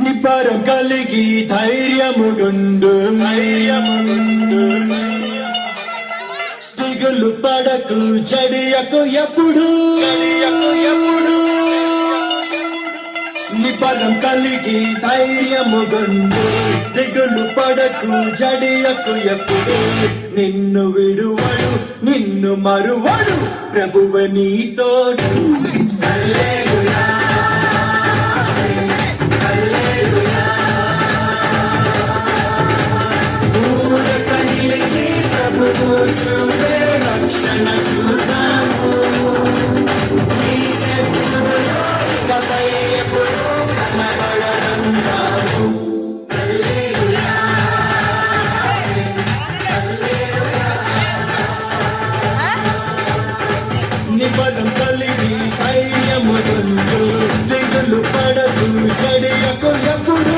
నిబ్బరం కలిగి ధైర్యముగుండు దిగులు పడకు జడియకు ఎప్పుడు నిబ్బరం కలిగి ధైర్యముగుండు దిగులు పడకు జడియకు ఎప్పుడు నిన్ను విడువడు నిన్ను మరువడు ప్రభువు నీ తోడు. హల్లెలూయా హల్లెలూయా ఊరక నిలిచి ప్రభువు చూపే రక్షణ చూద్దాము. నీ శత్రువులు ఇకపై ఎప్పుడు కనబడరంటాము. హల్లెలూయా హల్లెలూయా నిబలం కలిగి ధైర్యముగుండు దిగులు పడకు జడియకు ఎప్పుడు.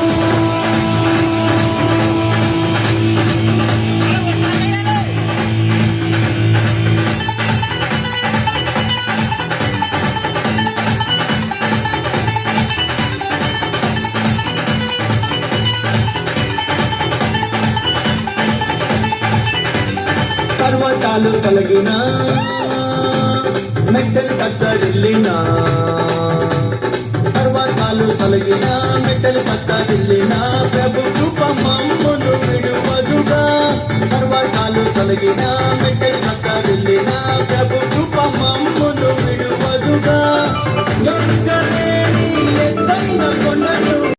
పర్వతాలు కలిగిన మెట్టలు కత్తడిల్లినా పర్వతాలు కలిగిన మెట్టలు కత్తడిల్లినా ప్రభు కృప మమ్మును విడువదుగా. పర్వతాలు కలిగిన